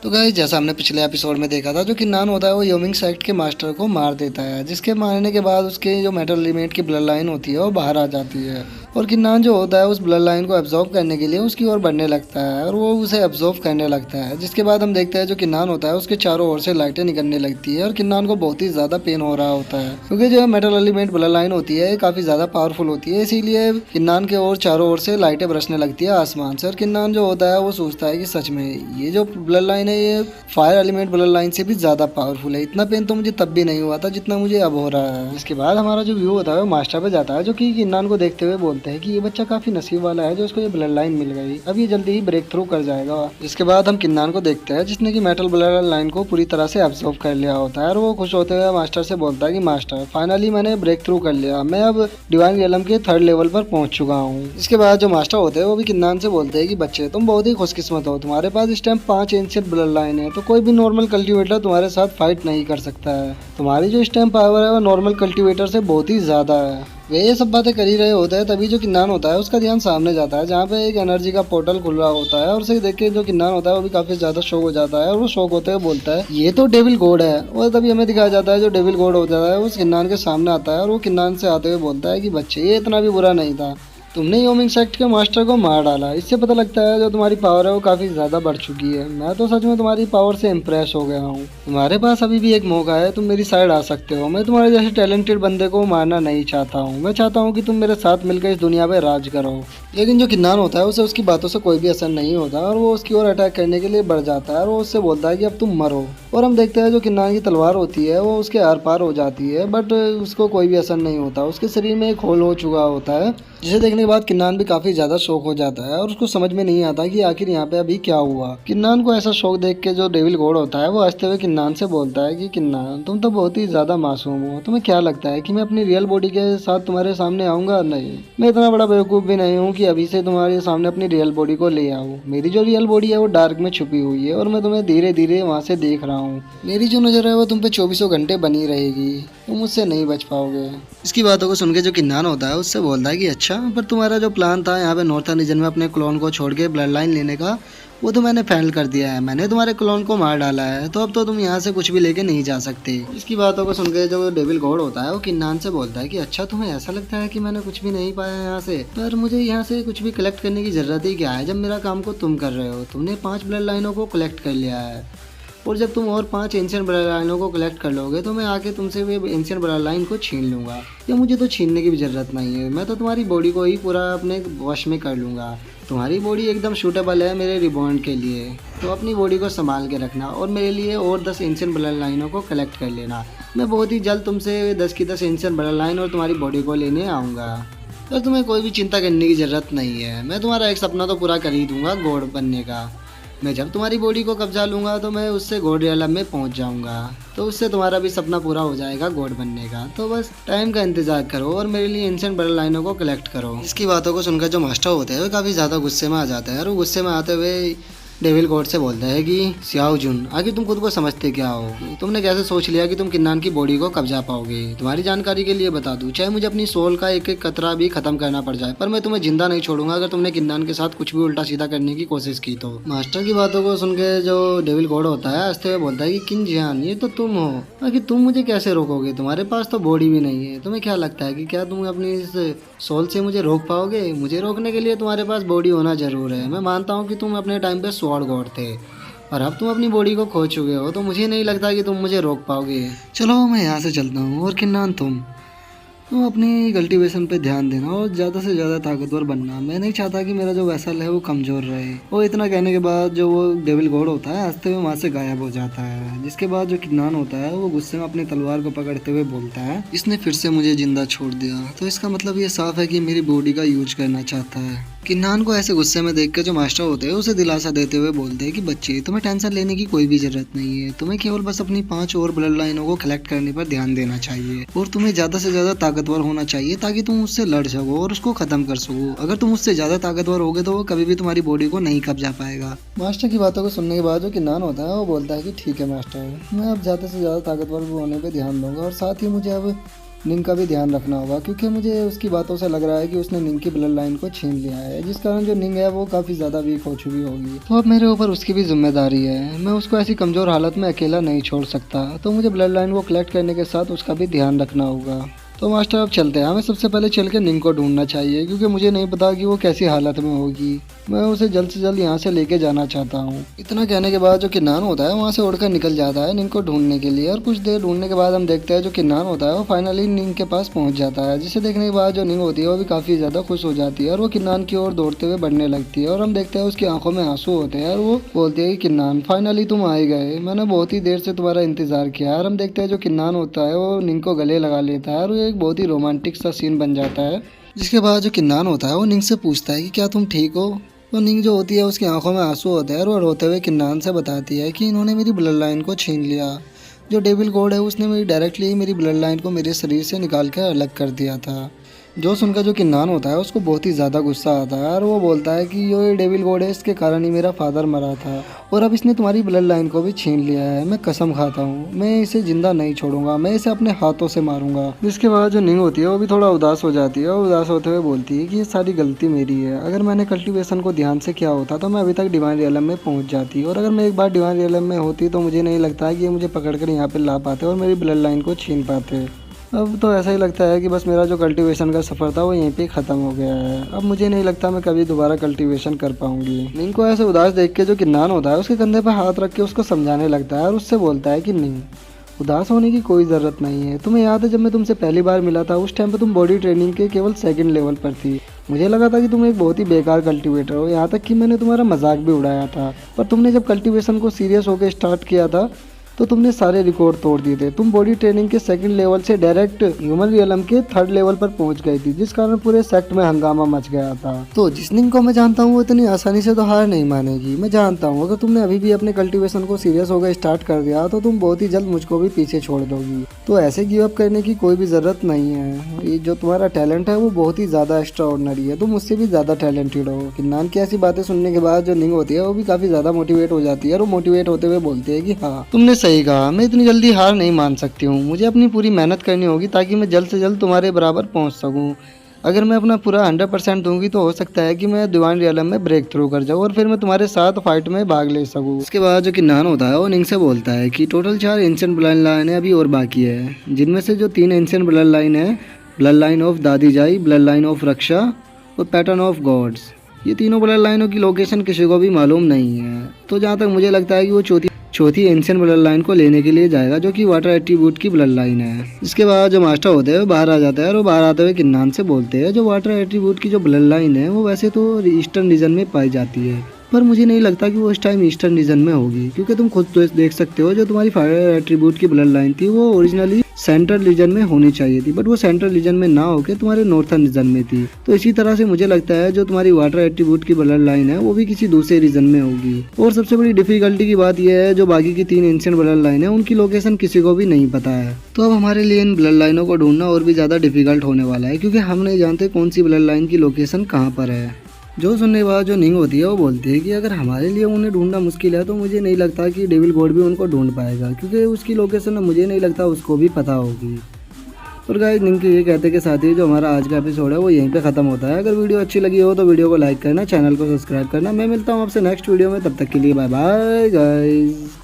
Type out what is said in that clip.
तो गाइस जैसा हमने पिछले एपिसोड में देखा था, जो किन्नान होता है वो योमिंग सेक्ट के मास्टर को मार देता है, जिसके मारने के बाद उसके जो मेटल एलिमेंट की ब्लड लाइन होती है वो बाहर आ जाती है। और किन्नान जो होता है उस ब्लड लाइन को एब्जॉर्ब करने के लिए उसकी ओर बढ़ने लगता है और वो उसे एब्जॉर्ब करने लगता है। जिसके बाद हम देखते हैं जो किन्नान होता है उसके चारों ओर से लाइटें निकलने लगती है और किन्नान को बहुत ही ज़्यादा पेन हो रहा होता है, क्योंकि जो मेटल एलिमेंट ब्लड लाइन होती है काफ़ी ज़्यादा पावरफुल होती है। इसीलिए किन्नान के ओर चारों ओर से लाइटें बरसने लगती है आसमान से। और किन्नान जो होता है वो सोचता है कि सच में ये जो ब्लड लाइन है ये फायर एलिमेंट ब्लड लाइन से भी ज़्यादा पावरफुल है। इतना पेन तो मुझे तब भी नहीं हुआ था जितना मुझे अब हो रहा है। इसके बाद हमारा जो व्यू होता है वो मास्टर पे जाता है, जो कि किन्नान को देखते हुए बोलते हैं कि ये बच्चा काफ़ी नसीब वाला है जो इसको ये ब्लड लाइन मिल गई, अब ये जल्दी ही ब्रेक थ्रू कर जाएगा। इसके बाद हम किन्नान को देखते हैं जिसने कि मेटल ब्लड लाइन को पूरी तरह से एब्जॉर्ब कर लिया होता है और वो खुश होते हुए मास्टर से बोलता है कि मास्टर फाइनली मैंने ब्रेक थ्रू कर लिया, मैं अब डिवाइन रियलम के 3rd लेवल पर पहुंच चुका हूँ। इसके बाद जो मास्टर होते हैं वो भी किन्नान से बोलते हैं कि बच्चे तुम बहुत ही खुशकिस्मत हो, तुम्हारे पास इस टाइम 5 एंशिएंट ब्लड लाइन है, तो कोई भी नॉर्मल कल्टीवेटर तुम्हारे साथ फाइट नहीं कर सकता है। तुम्हारी जो इस टाइम पावर है वो नॉर्मल कल्टीवेटर से बहुत ही ज़्यादा है। वे ये सब बातें कर ही रहे होते हैं, तभी जो किन्नान होता है उसका ध्यान सामने जाता है जहाँ पे एक एनर्जी का पोर्टल खुल रहा होता है और उसे देख के जो किन्नान होता है वो भी काफी ज्यादा शॉक हो जाता है और वो शॉक होते हुए बोलता है ये तो डेविल गॉड है। और तभी हमें दिखाया जाता है जो डेविल गॉड हो जाता है उस किन्नान के सामने आता है और वो किन्नान से आते हुए बोलता है कि बच्चे ये इतना भी बुरा नहीं था, तुमने योमिंग सेक्ट के मास्टर को मार डाला, इससे पता लगता है जो तुम्हारी पावर है वो काफ़ी ज़्यादा बढ़ चुकी है। मैं तो सच में तुम्हारी पावर से इम्प्रेस हो गया हूँ। तुम्हारे पास अभी भी एक मौका है, तुम मेरी साइड आ सकते हो। मैं तुम्हारे जैसे टैलेंटेड बंदे को मारना नहीं चाहता हूँ, मैं चाहता हूँ कि तुम मेरे साथ मिलकर इस दुनिया पे राज करो। लेकिन जो किन्नान होता है उसे उसकी बातों से कोई भी असर नहीं होता और वो उसकी ओर अटैक करने के लिए बढ़ जाता है और वो उससे बोलता है कि अब तुम मरो। और हम देखते हैं जो किन्नान की तलवार होती है वो उसके आर पार हो जाती है, बट उसको कोई भी असर नहीं होता। उसके शरीर में एक होल हो चुका होता है, जिसे देखने के बाद किन्नान भी काफी ज्यादा शॉक हो जाता है और उसको समझ में नहीं आता कि आखिर यहाँ पे अभी क्या हुआ। किन्नान को ऐसा शॉक देख के जो डेविल गॉड होता है वो हंसते हुए किन्नान से बोलता है कि किन्नान तुम तो बहुत ही ज्यादा मासूम हो, तुम्हें क्या लगता है कि मैं अपनी रियल बॉडी के साथ तुम्हारे सामने आऊंगा? नहीं, मैं इतना बड़ा बेवकूफ भी नहीं हूँ कि अभी से तुम्हारे सामने अपनी रियल बॉडी को ले आऊँ। मेरी जो रियल बॉडी है वो डार्क में छुपी हुई है और मैं तुम्हें धीरे धीरे वहाँ से देख रहा हूँ। मेरी जो नजर है वो तुम पे 24 घंटे बनी रहेगी, तुम मुझसे नहीं बच पाओगे। इसकी बातों को सुन के जो किन्नान होता है उससे बोलता है कि अच्छा, पर तुम्हारा जो प्लान था यहाँ पे नॉर्थर्न रीजन में अपने क्लोन को छोड़ के ब्लड लाइन लेने का, वो तो मैंने फेल कर दिया है। मैंने तुम्हारे क्लोन को मार डाला है, तो अब तो तुम यहाँ से कुछ भी लेके नहीं जा सकते। इसकी बातों को सुन के जो डेविल गॉड होता है वो किन्नान से बोलता है कि अच्छा, तुम्हें ऐसा लगता है कि मैंने कुछ भी नहीं पाया यहाँ से, पर मुझे यहाँ से कुछ भी कलेक्ट करने की जरूरत ही क्या है जब मेरा काम को तुम कर रहे हो। तुमने 5 ब्लड लाइनों को कलेक्ट कर लिया है और जब तुम और 5 एंशिएंट ब्लड लाइनों को कलेक्ट कर लोगे तो मैं आके तुमसे वे एंशिएंट ब्लड लाइन को छीन लूँगा। या मुझे तो छीनने की भी ज़रूरत नहीं है, मैं तो तुम्हारी बॉडी को ही पूरा अपने वश में कर लूँगा। तुम्हारी बॉडी एकदम सूटेबल है मेरे रिबॉन्ड के लिए, तो अपनी बॉडी को संभाल के रखना और मेरे लिए और 10 एंशिएंट ब्लड लाइनों को कलेक्ट कर लेना। मैं बहुत ही जल्द तुमसे 10 की 10 एंशिएंट ब्लड लाइन और तुम्हारी बॉडी को लेने आऊँगा। तो तुम्हें कोई भी चिंता करने की ज़रूरत नहीं है, मैं तुम्हारा एक सपना तो पूरा कर ही दूँगा गॉड बनने का। मैं जब तुम्हारी बॉडी को कब्जा लूँगा तो मैं उससे गॉड रियलम में पहुँच जाऊँगा, तो उससे तुम्हारा भी सपना पूरा हो जाएगा गॉड बनने का। तो बस टाइम का इंतजार करो और मेरे लिए एंशिएंट ब्लड लाइनों को कलेक्ट करो। इसकी बातों को सुनकर जो मास्टर होते हैं वो काफ़ी ज़्यादा गुस्से में आ जाता है और गुस्से में आते हुए डेविल गॉड से बोलता है कि सियाओ जुन, आखिर तुम खुद को समझते क्या हो? तुमने कैसे सोच लिया कि तुम किन्नान की बॉडी को कब्जा पाओगे? तुम्हारी जानकारी के लिए बता दूं, चाहे मुझे अपनी सोल का एक एक कतरा भी खत्म करना पड़ जाए, पर मैं तुम्हें जिंदा नहीं छोड़ूंगा अगर तुमने किन्नान के साथ कुछ भी उल्टा सीधा करने की कोशिश की तो। मास्टर की बातों को सुन के जो डेविल गॉड होता है हंसते हुए बोलता है कि किन जियान, ये तो तुम हो, आखिर तुम मुझे कैसे रोकोगे? तुम्हारे पास तो बॉडी भी नहीं है। तुम्हें क्या लगता है कि क्या तुम अपनी इस सोल से मुझे रोक पाओगे? मुझे रोकने के लिए तुम्हारे पास बॉडी होना जरूर है। मैं मानता हूँ कि तुम अपने टाइम पे स्वॉर्ड गॉड थे, और अब तुम अपनी बॉडी को खो चुके हो, तो मुझे नहीं लगता कि तुम मुझे रोक पाओगे। चलो मैं यहाँ से चलता हूँ। और किन्नान तुम अपनी कल्टीवेशन पे ध्यान देना और ज़्यादा से ज़्यादा ताकतवर बनना। मैं नहीं चाहता कि मेरा जो वेसल है वो कमज़ोर रहे। और इतना कहने के बाद जो वो डेविल गॉड होता है हंसते हुए वहाँ से गायब हो जाता है। जिसके बाद जो किन्नान होता है वो गुस्से में अपनी तलवार को पकड़ते हुए बोलता है, इसने फिर से मुझे जिंदा छोड़ दिया, तो इसका मतलब ये साफ है कि मेरी बॉडी का यूज करना चाहता है। किन्नान को ऐसे गुस्से में देख कर जो मास्टर होते हैं उसे दिलासा देते हुए बोलते हैं कि बच्चे, तुम्हें टेंशन लेने की कोई भी जरूरत नहीं है। तुम्हें केवल बस अपनी 5 और ब्लड लाइनों को कलेक्ट करने पर ध्यान देना चाहिए और तुम्हें ज्यादा से ज्यादा ताकतवर होना चाहिए ताकि तुम उससे लड़ सको और उसको खत्म कर सको। अगर तुम उससे ज्यादा ताकतवर होगे तो वो कभी भी तुम्हारी बॉडी को नहीं कब्जा पाएगा। मास्टर की बातों को सुनने के बाद जो किन्नान होता है वो बोलता है कि ठीक है मास्टर, मैं अब ज्यादा से ज्यादा ताकतवर होने पर ध्यान दूंगा और साथ ही मुझे अब निंग का भी ध्यान रखना होगा, क्योंकि मुझे उसकी बातों से लग रहा है कि उसने निंग की ब्लड लाइन को छीन लिया है, जिस कारण जो निंग है वो काफ़ी ज़्यादा वीक हो चुकी होगी। तो अब मेरे ऊपर उसकी भी जिम्मेदारी है, मैं उसको ऐसी कमज़ोर हालत में अकेला नहीं छोड़ सकता, तो मुझे ब्लड लाइन को कलेक्ट करने के साथ उसका भी ध्यान रखना होगा। तो मास्टर अब चलते हैं, हमें सबसे पहले चल के निंग को ढूंढना चाहिए, क्योंकि मुझे नहीं पता कि वो कैसी हालत में होगी। मैं उसे जल्द से जल्द यहाँ से लेके जाना चाहता हूँ। इतना कहने के बाद जो किन्नान होता है वहाँ से उड़कर निकल जाता है निंग को ढूंढने के लिए, और कुछ देर ढूंढने के बाद हम देखते हैं जो किन्नान होता है वो फाइनली निंग के पास पहुँच जाता है, जिसे देखने के बाद जो निंग होती है वो भी काफ़ी ज़्यादा खुश हो जाती है और वो किन्नान की ओर दौड़ते हुए बढ़ने लगती है। और हम देखते हैं उसकी आंखों में आंसू होते हैं और वो बोलती है कि किन्नान फाइनली तुम आ ही गए, मैंने बहुत ही देर से तुम्हारा इंतजार किया। और हम देखते हैं जो किन्नान होता है वो निंग को गले लगा लेता है और वो एक बहुत ही रोमांटिक सा सीन बन जाता है। जिसके बाद जो किन्नान होता है वो निंग से पूछता है कि क्या तुम ठीक हो। तो निंग जो होती है उसकी आंखों में आंसू होते हैं और वो रोते हुए किन्नान से बताती है कि इन्होंने मेरी ब्लड लाइन को छीन लिया। जो डेविल गॉड है उसने मेरी डायरेक्टली मेरी ब्लड लाइन को मेरे शरीर से निकाल कर अलग कर दिया था। जो सुनकर जो किन्नान होता है उसको बहुत ही ज़्यादा गुस्सा आता है और वो बोलता है कि ये डेविल गॉड है, इसके कारण ही मेरा फादर मरा था और अब इसने तुम्हारी ब्लड लाइन को भी छीन लिया है। मैं कसम खाता हूँ मैं इसे जिंदा नहीं छोड़ूंगा, मैं इसे अपने हाथों से मारूंगा। जिसके बाद जो निंग होती है वो भी थोड़ा उदास हो जाती है और उदास होते हुए बोलती है कि ये सारी गलती मेरी है। अगर मैंने कल्टीवेशन को ध्यान से किया होता तो मैं अभी तक डिवाइन रियलम में पहुँच जाती, और अगर मैं एक बार डिवाइन रियलम में होती तो मुझे नहीं लगता कि ये मुझे पकड़कर यहाँ पर ला पाते और मेरी ब्लड लाइन को छीन पाते। अब तो ऐसा ही लगता है कि बस मेरा जो कल्टीवेशन का सफ़र था वो यहीं पे ख़त्म हो गया है। अब मुझे नहीं लगता मैं कभी दोबारा कल्टीवेशन कर पाऊंगी। निंग को ऐसे उदास देख के जो किन्नान होता है उसके कंधे पर हाथ रख के उसको समझाने लगता है और उससे बोलता है कि निंग उदास होने की कोई ज़रूरत नहीं है। तुम्हें याद है जब मैं तुमसे पहली बार मिला था उस टाइम पे तुम बॉडी ट्रेनिंग के केवल सेकंड लेवल पर थी। मुझे लगा था कि तुम एक बहुत ही बेकार कल्टीवेटर हो, यहाँ तक कि मैंने तुम्हारा मजाक भी उड़ाया था। पर तुमने जब कल्टीवेशन को सीरियस होकर स्टार्ट किया था तो तुमने सारे रिकॉर्ड तोड़ दिए थे। तुम बॉडी ट्रेनिंग के सेकंड लेवल से डायरेक्ट ह्यूमन रियलम के थर्ड लेवल पर पहुंच गई थी, जिस कारण पूरे सेक्ट में हंगामा मच गया था। तो जिस निंग को मैं जानता हूँ वो इतनी आसानी से तो हार नहीं मानेगी। मैं जानता हूँ अगर तुमने अभी भी अपने कल्टीवेशन को सीरियस होकर स्टार्ट कर दिया तो तुम बहुत ही जल्द मुझको भी पीछे छोड़ दोगी। तो ऐसे गिव अप करने की कोई भी ज़रूरत नहीं है। ये जो तुम्हारा टैलेंट है वो बहुत ही ज़्यादा एक्स्ट्रा ऑर्डिनरी है, तुम मुझसे भी ज़्यादा टैलेंटेड हो। किन्नान की ऐसी बातें सुनने के बाद जो निंग होती है वो भी काफ़ी ज़्यादा मोटिवेट हो जाती है और वो मोटिवेट होते हुए बोलती है कि हाँ तुमने सही कहा, मैं इतनी जल्दी हार नहीं मान सकती हूँ। मुझे अपनी पूरी मेहनत करनी होगी ताकि मैं जल्द से जल्द तुम्हारे बराबर पहुँच सकूँ। अगर मैं अपना पूरा 100% दूंगी तो हो सकता है कि मैं डिवाइन रियलम में ब्रेक थ्रू कर जाऊँ और फिर मैं तुम्हारे साथ फाइट में भाग ले सकूँ। इसके बाद जो किन्नान होता है वो निंग से बोलता है कि टोटल 4 एंशिएंट ब्लड लाइन अभी और बाकी है, जिनमें से जो 3 एंशिएंट ब्लड लाइन है, ब्लड लाइन ऑफ दादी जाई, ब्लड लाइन ऑफ रक्षा और पैटर्न ऑफ गॉड्स, ये तीनों ब्लड लाइनों की लोकेशन किसी को भी मालूम नहीं है। तो जहाँ तक मुझे लगता है कि वो चौथी एंशिएंट ब्लड लाइन को लेने के लिए जाएगा, जो कि वाटर एट्रीब्यूट की ब्लड लाइन है। इसके बाद जो मास्टर होते हैं वो बाहर आ जाता है और वो बाहर आते हुए किन्नान से बोलते हैं जो वाटर एट्रीब्यूट की जो ब्लड लाइन है वो वैसे तो ईस्टर्न रीजन में पाई जाती है, पर मुझे नहीं लगता कि वो इस टाइम ईस्टर्न रीजन में होगी, क्योंकि तुम खुद तो देख सकते हो जो तुम्हारी फायर एट्रीब्यूट की ब्लड लाइन थी वो ओरिजिनली सेंट्रल रीजन में होनी चाहिए थी, बट वो सेंट्रल रीजन में ना होकर तुम्हारे नॉर्थर्न रीजन में थी। तो इसी तरह से मुझे लगता है जो तुम्हारी वाटर एट्रीब्यूट की ब्लड लाइन है वो भी किसी दूसरे रीजन में होगी। और सबसे बड़ी डिफिकल्टी की बात यह है जो बाकी की 3 एंशिएंट ब्लड लाइन है उनकी लोकेशन किसी को भी नहीं पता है। तो अब हमारे लिए इन ब्लड लाइनों को ढूंढना और भी ज़्यादा डिफिकल्ट होने वाला है, क्योंकि हम नहीं जानते कौन सी ब्लड लाइन की लोकेशन कहाँ पर है। जो सुनने के बाद जो निंग होती है वो बोलती है कि अगर हमारे लिए उन्हें ढूंढना मुश्किल है तो मुझे नहीं लगता कि डेविल गॉड भी उनको ढूंढ पाएगा, क्योंकि उसकी लोकेशन मुझे नहीं लगता उसको भी पता होगी। और गाइस निंग के ये कहते के साथ ही जो हमारा आज का एपिसोड है वो यहीं पे ख़त्म होता है। अगर वीडियो अच्छी लगी हो तो वीडियो को लाइक करना, चैनल को सब्सक्राइब करना। मैं मिलता हूँ आपसे नेक्स्ट वीडियो में, तब तक के लिए बाय बाय गाइस।